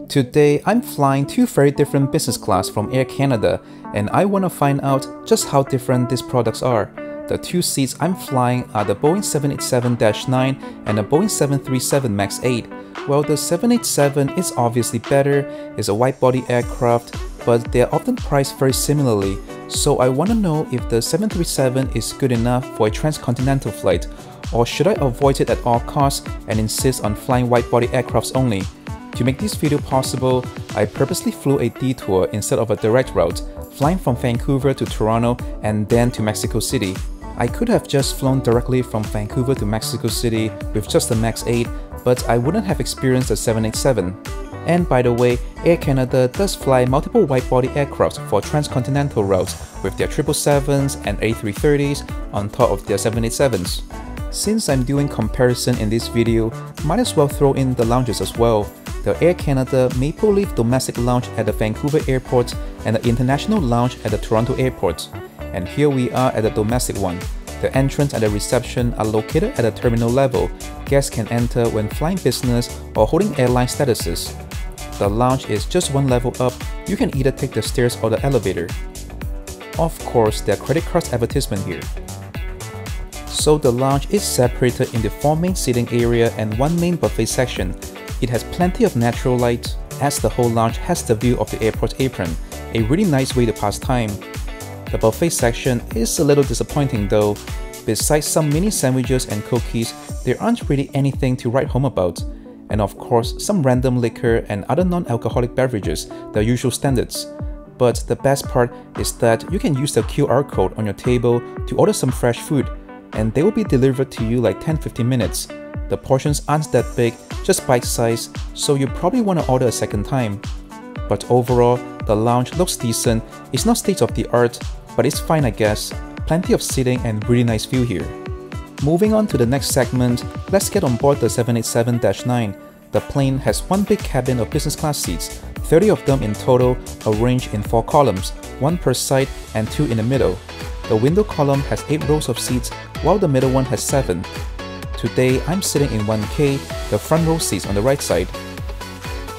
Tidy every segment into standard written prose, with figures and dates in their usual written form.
Today, I'm flying two very different business class from Aircanada, and I want to find out just how different these products are. The two seats I'm flying are the Boeing 787-9 and the Boeing 737 MAX 8. Well, the 787 is obviously better, it's a wide-body aircraft, but they are often priced very similarly, so I want to know if the 737 is good enough for a transcontinental flight, or should I avoid it at all costs and insist on flying wide-body aircrafts only? To make this video possible, I purposely flew a detour instead of a direct route, flying from Vancouver to Toronto and then to Mexico City. I could have just flown directly from Vancouver to Mexico City with just the MAX 8, but I wouldn't have experienced the 787. And by the way, Air Canada does fly multiple wide-body aircraft for transcontinental routes with their 777s and A330s on top of their 787s. Since I'm doing comparison in this video, might as well throw in the lounges as well. The Air Canada Maple Leaf Domestic Lounge at the Vancouver Airport and the International Lounge at the Toronto Airport. And here we are at the domestic one. The entrance and the reception are located at the terminal level. Guests can enter when flying business or holding airline statuses. The lounge is just one level up. You can either take the stairs or the elevator. Of course, there are credit cards advertisement here. So the lounge is separated into 4 main seating area and 1 main buffet section. It has plenty of natural light, as the whole lounge has the view of the airport apron, a really nice way to pass time. The buffet section is a little disappointing though. Besides some mini sandwiches and cookies, there aren't really anything to write home about. And of course, some random liquor and other non-alcoholic beverages, the usual standards. But the best part is that you can use the QR code on your table to order some fresh food, and they will be delivered to you like 10-15 minutes. The portions aren't that big, just bite-sized, so you probably want to order a second time. But overall, the lounge looks decent. It's not state-of-the-art, but it's fine I guess. Plenty of seating and really nice view here. Moving on to the next segment, let's get on board the 787-9. The plane has one big cabin of business class seats, 30 of them in total, arranged in 4 columns, 1 per side and 2 in the middle. The window column has 8 rows of seats, while the middle one has 7. Today, I'm sitting in 1K, the front row seats on the right side.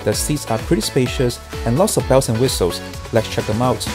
The seats are pretty spacious and lots of bells and whistles. Let's check them out.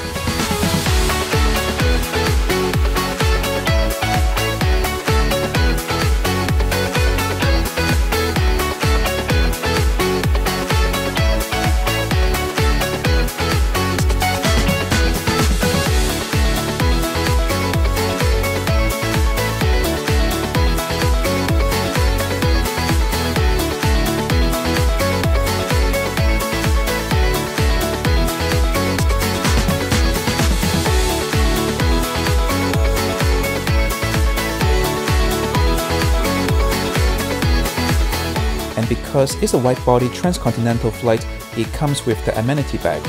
And because it's a wide-body transcontinental flight, it comes with the amenity bag.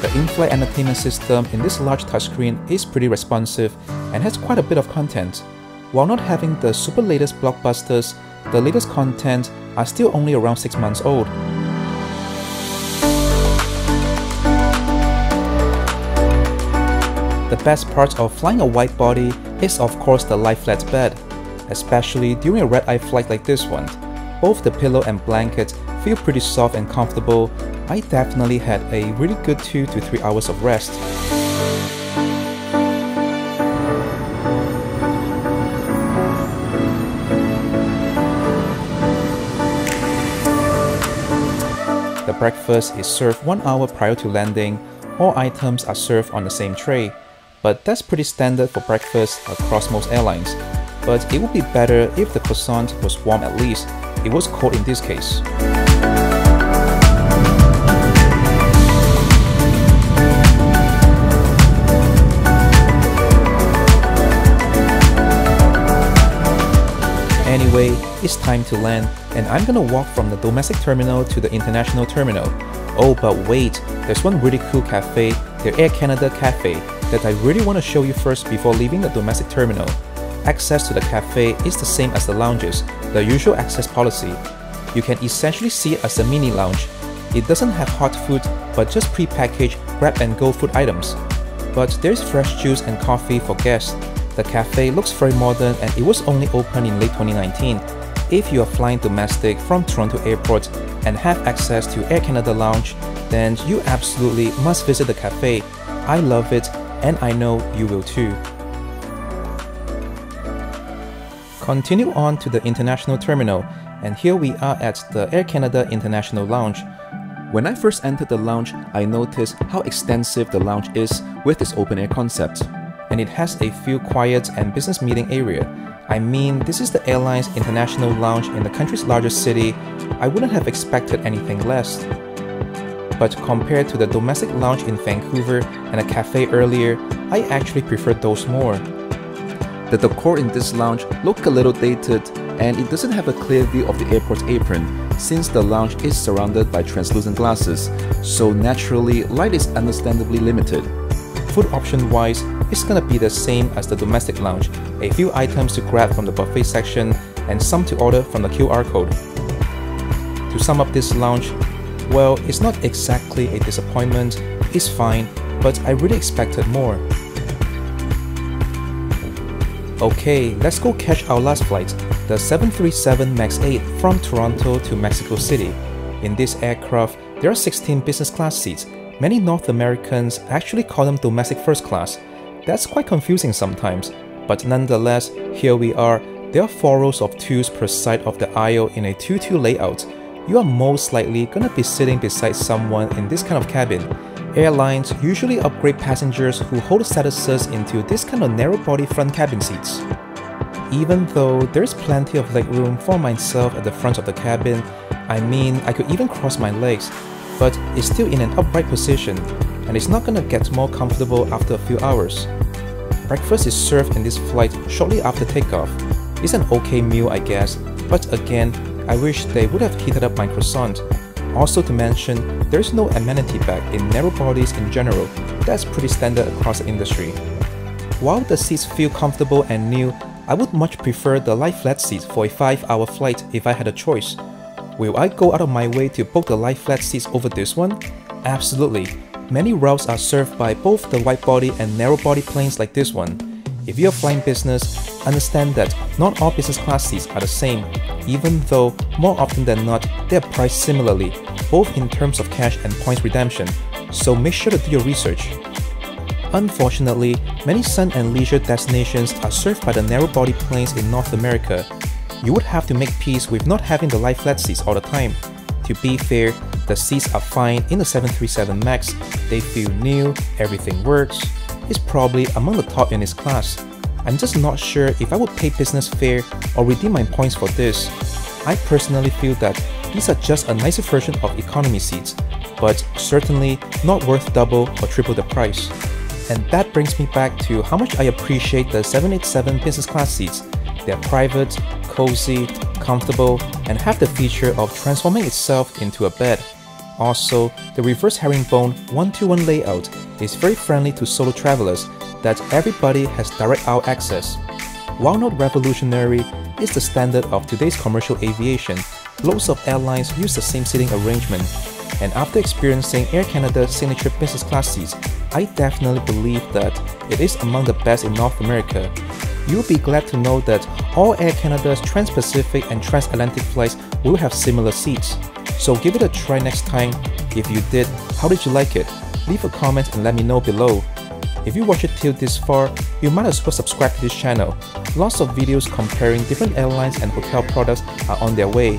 The in-flight entertainment system in this large touchscreen is pretty responsive and has quite a bit of content. While not having the super latest blockbusters, the latest content are still only around 6 months old. The best part of flying a wide body is of course the lie-flat bed, especially during a red-eye flight like this one. Both the pillow and blanket feel pretty soft and comfortable. I definitely had a really good 2 to 3 hours of rest. The breakfast is served 1 hour prior to landing. All items are served on the same tray, but that's pretty standard for breakfast across most airlines. But it would be better if the croissant was warm at least. It was cold in this case. Anyway, it's time to land, and I'm gonna walk from the domestic terminal to the international terminal. Oh, but wait, there's one really cool cafe, the Aircanada cafe, that I really want to show you first before leaving the domestic terminal. Access to the cafe is the same as the lounges, the usual access policy. You can essentially see it as a mini lounge. It doesn't have hot food, but just pre-packaged grab-and-go food items. But there's fresh juice and coffee for guests. The cafe looks very modern and it was only opened in late 2019. If you are flying domestic from Toronto Airport and have access to Aircanada Lounge, then you absolutely must visit the cafe. I love it and I know you will too. Continue on to the international terminal, and here we are at the Aircanada International Lounge. When I first entered the lounge, I noticed how extensive the lounge is with its open-air concept. And it has a few quiet and business meeting area. I mean, this is the airline's international lounge in the country's largest city. I wouldn't have expected anything less. But compared to the domestic lounge in Vancouver and a cafe earlier, I actually prefer those more. The decor in this lounge look a little dated, and it doesn't have a clear view of the airport's apron since the lounge is surrounded by translucent glasses, so naturally light is understandably limited. Food option wise, it's gonna be the same as the domestic lounge, a few items to grab from the buffet section and some to order from the QR code. To sum up this lounge, well, it's not exactly a disappointment, it's fine, but I really expected more. Okay, let's go catch our last flight, the 737 MAX 8 from Toronto to Mexico City. In this aircraft, there are 16 business class seats. Many North Americans actually call them domestic first class. That's quite confusing sometimes, but nonetheless, here we are. There are 4 rows of 2s per side of the aisle in a 2-2 layout. You are most likely gonna be sitting beside someone in this kind of cabin. Airlines usually upgrade passengers who hold statuses into this kind of narrow-body front cabin seats. Even though there's plenty of legroom for myself at the front of the cabin, I mean, I could even cross my legs, but it's still in an upright position, and it's not gonna get more comfortable after a few hours. Breakfast is served in this flight shortly after takeoff. It's an okay meal, I guess, but again, I wish they would have heated up my croissant. Also to mention, there's no amenity bag in narrow bodies in general. That's pretty standard across the industry. While the seats feel comfortable and new, I would much prefer the lie flat seats for a 5-hour flight if I had a choice. Will I go out of my way to book the lie flat seats over this one? Absolutely. Many routes are served by both the wide body and narrow body planes like this one. If you're flying business, understand that not all business class seats are the same, even though more often than not, they are priced similarly, both in terms of cash and points redemption, so make sure to do your research. Unfortunately, many sun and leisure destinations are served by the narrow body planes in North America. You would have to make peace with not having the lie flat seats all the time. To be fair, the seats are fine in the 737 MAX, they feel new, everything works. It's probably among the top in its class. I'm just not sure if I would pay business fare or redeem my points for this. I personally feel that these are just a nicer version of economy seats, but certainly not worth double or triple the price. And that brings me back to how much I appreciate the 787 business class seats. They're private, cozy, comfortable, and have the feature of transforming itself into a bed. Also, the reverse herringbone 1-to-1 layout is very friendly to solo travelers that everybody has direct aisle access. While not revolutionary, it's the standard of today's commercial aviation. Loads of airlines use the same seating arrangement. And after experiencing Aircanada's signature business class seats, I definitely believe that it is among the best in North America. You'll be glad to know that all Aircanada's Trans-Pacific and Transatlantic flights will have similar seats. So give it a try next time. If you did, how did you like it? Leave a comment and let me know below. If you watched it till this far, you might as well subscribe to this channel. Lots of videos comparing different airlines and hotel products are on their way.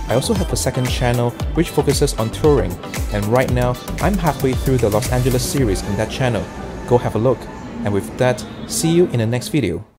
I also have a second channel which focuses on touring, and right now I'm halfway through the Los Angeles series in that channel. Go have a look. And with that, see you in the next video.